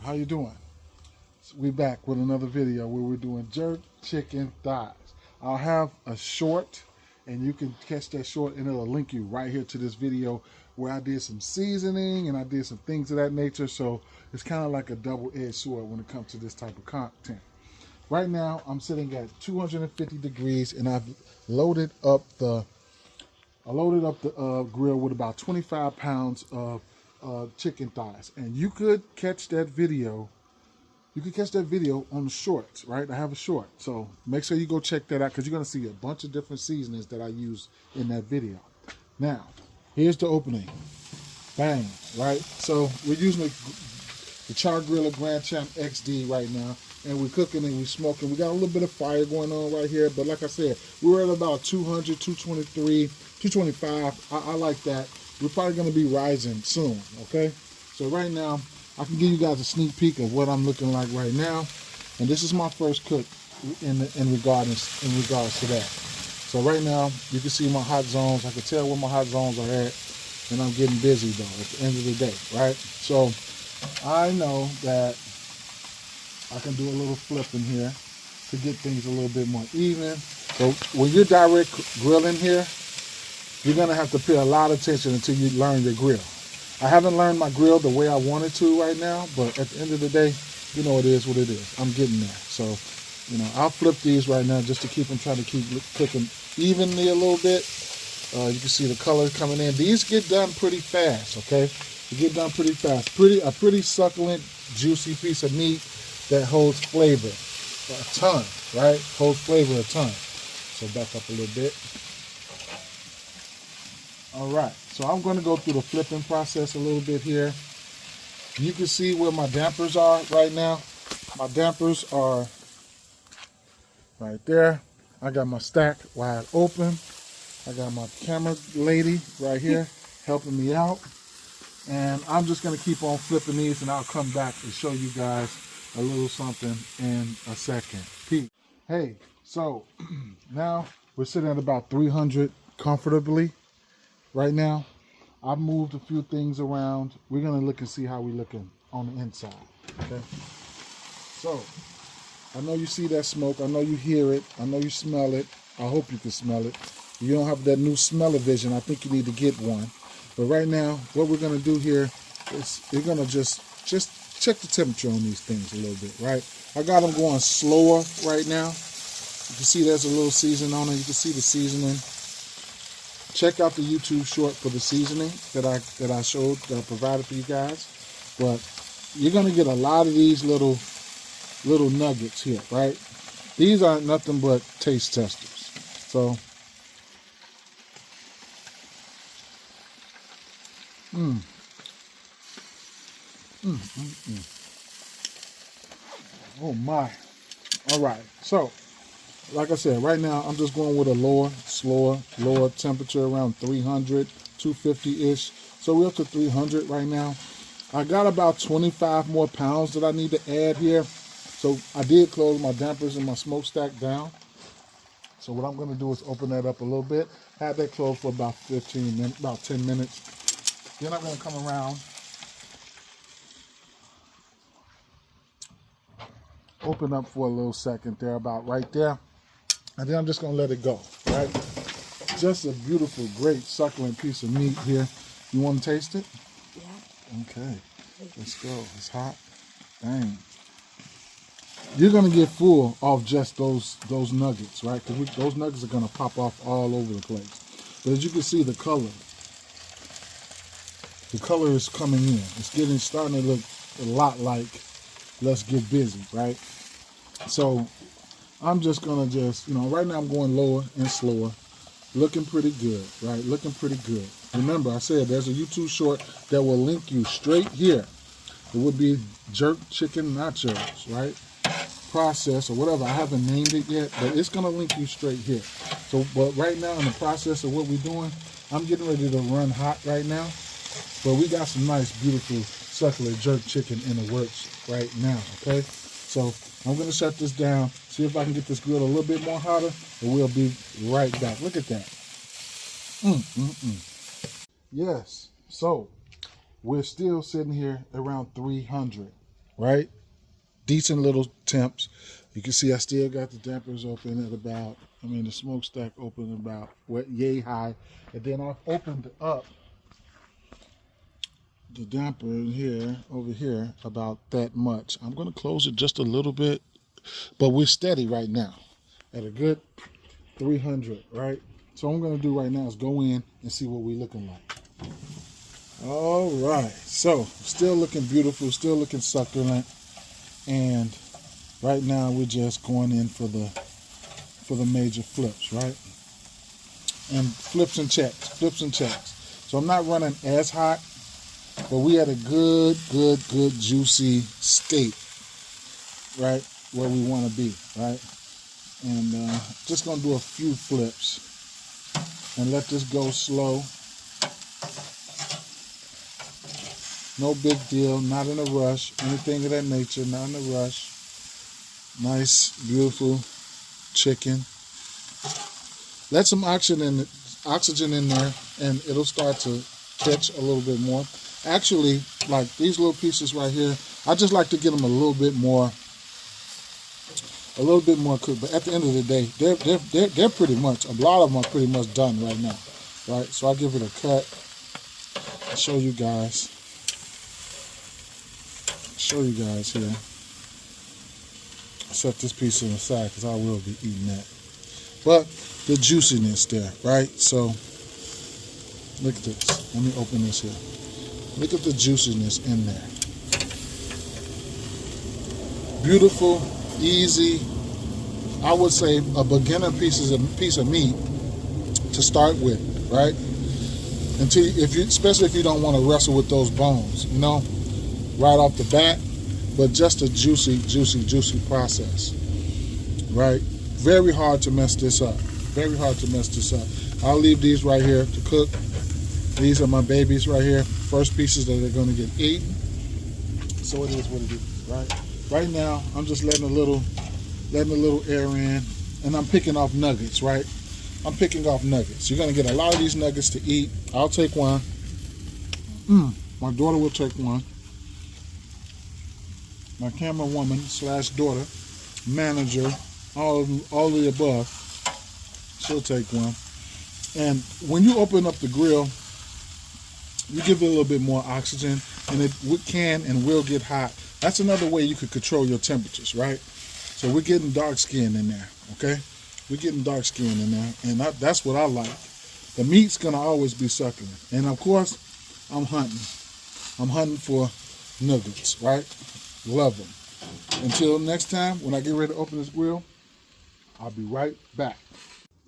How you doing? So we back with another video where we're doing jerk chicken thighs. I'll have a short, and you can catch that short, and it'll link you right here to this video where I did some seasoning and I did some things of that nature. So it's kind of like a double-edged sword when it comes to this type of content. Right now, I'm sitting at 250 degrees, and I've loaded up the grill with about 25 pounds of chicken thighs. And you could catch that video. You can catch that video on the shorts, right? I have a short. So make sure you go check that out because you're going to see a bunch of different seasonings that I use in that video. Now, here's the opening. Bang, right? So we're using the Char Griller Grand Champ XD right now. And we're cooking and we're smoking. We got a little bit of fire going on right here. But like I said, we're at about 200, 223, 225. I like that. We're probably going to be rising soon, okay? So right now, I can give you guys a sneak peek of what I'm looking like right now. And this is my first cook in regards to that. So right now, you can see my hot zones. I can tell where my hot zones are at. And I'm getting busy, though, at the end of the day, right? So I know that I can do a little flipping here to get things a little bit more even. So when you're direct grilling here, you're gonna have to pay a lot of attention until you learn your grill. I haven't learned my grill the way I wanted to right now, but at the end of the day, you know, it is what it is. I'm getting there. So, you know, I'll flip these right now just to try to keep cooking evenly a little bit. You can see the color coming in. These get done pretty fast, okay? They get done pretty fast. A pretty succulent, juicy piece of meat that holds flavor a ton, right? Holds flavor a ton. So back up a little bit. All right, so I'm going to go through the flipping process a little bit here. You can see where my dampers are right now. My dampers are right there. I got my stack wide open. I got my camera lady right here helping me out. And I'm just going to keep on flipping these, and I'll come back and show you guys a little something in a second. Peace. Hey, so now we're sitting at about 300 comfortably right now. I've moved a few things around. We're going to look and see how we're looking on the inside. Okay. So I know you see that smoke. I know you hear it. I know you smell it. I hope you can smell it. If you don't have that new smell-o-vision, I think you need to get one. But right now, what we're going to do here is we're going to just check the temperature on these things a little bit, right? I got them going slower right now. You can see there's a little seasoning on it. You can see the seasoning. Check out the YouTube short for the seasoning that I showed, that I provided for you guys. But you're going to get a lot of these little nuggets here, right? These aren't nothing but taste testers. So, oh my. All right. So, like I said, right now I'm just going with a lower temperature around 300, 250-ish. So we're up to 300 right now. I got about 25 more pounds that I need to add here. So I did close my dampers and my smokestack down. So what I'm going to do is open that up a little bit. Have that closed for about 15 minutes, about 10 minutes. Then I'm going to come around, open up for a little second there, about right there. And then I'm just going to let it go, right? Just a beautiful, great, succulent piece of meat here. You want to taste it? Yeah. Okay. Let's go. It's hot. Dang. You're going to get full off just those nuggets, right? Because those nuggets are going to pop off all over the place. But as you can see, the color is coming in. It's starting to look a lot like Let's Get Busy, right? So I'm just going to right now I'm going lower and slower. Looking pretty good, right? Looking pretty good. Remember, I said there's a YouTube short that will link you straight here. It would be jerk chicken nachos, right? Process or whatever. I haven't named it yet, but it's going to link you straight here. So, but right now in the process of what we're doing, I'm getting ready to run hot right now. But we got some nice, beautiful, succulent jerk chicken in the works right now, okay? So I'm going to shut this down, see if I can get this grill a little bit more hotter, and we'll be right back. Look at that. Yes, so we're still sitting here around 300, right? Decent little temps. You can see I still got the dampers open at about, the smokestack open about yay high. And then I've opened up the damper in here, over here, about that much. I'm going to close it just a little bit, but we're steady right now at a good 300, right? So what I'm going to do right now is go in and see what we're looking like. All right, so still looking beautiful, still looking succulent, and right now we're just going in for the major flips, right? And flips and checks. So I'm not running as hot, but we had a good juicy state, right, where we want to be, right? And just gonna do a few flips and let this go slow. No big deal, not in a rush, anything of that nature, not in a rush. Nice, beautiful chicken. Let some oxygen in there, and it'll start to catch a little bit more. Actually, like these little pieces right here, I just like to get them a little bit more cooked. But at the end of the day, they're pretty much, a lot of them are pretty much done right now, right? So I'll give it a cut. I'll show you guys here. Set this piece on the side because I will be eating that. But the juiciness there, right? So look at this. Let me open this here. Look at the juiciness in there. Beautiful, easy. I would say a beginner piece of meat to start with, right? Especially if you don't want to wrestle with those bones, right off the bat. But just a juicy process, right? Very hard to mess this up. I'll leave these right here to cook. These are my babies right here. First pieces that are going to get eaten. So it is what it is, right? Right now, I'm just letting a little air in, and I'm picking off nuggets, right? I'm picking off nuggets. You're going to get a lot of these nuggets to eat. I'll take one. My daughter will take one. My camera woman / daughter, manager, all of the above, she'll take one. And when you open up the grill, you give it a little bit more oxygen, and it can and will get hot. That's another way you could control your temperatures, right? So we're getting dark skin in there, okay? We're getting dark skin in there, and that's what I like. The meat's gonna always be succulent. And of course, I'm hunting. I'm hunting for nuggets, right? Love them. Until next time, when I get ready to open this grill, I'll be right back.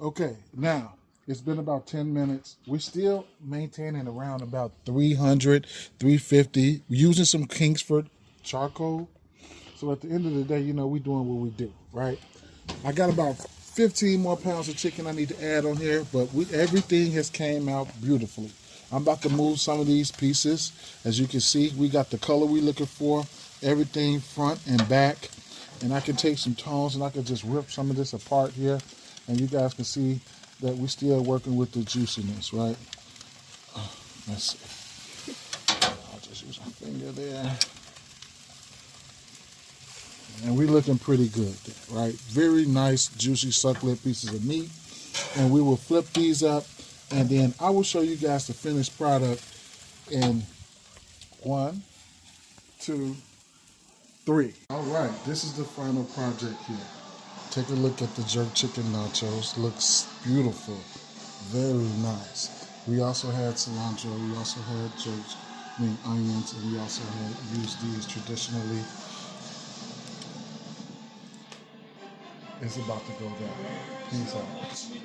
Okay, now, it's been about 10 minutes. We're still maintaining around about 300, 350, using some Kingsford charcoal. So at the end of the day, we're doing what we do, right? I got about 15 more pounds of chicken I need to add on here, but everything has came out beautifully. I'm about to move some of these pieces. As you can see, we got the color we're looking for. Everything front and back, and I can take some tones and I can just rip some of this apart here, and you guys can see that we're still working with the juiciness, right? Let's see. I'll just use my finger there, and we're looking pretty good there, right? Very nice, juicy, succulent pieces of meat, and we will flip these up, and then I will show you guys the finished product in 1, 2, 3. All right, this is the final project here. Take a look at the jerk chicken nachos. Looks beautiful, very nice. We also had cilantro. We also had onions, and we also had used these traditionally. It's about to go down. Peace out.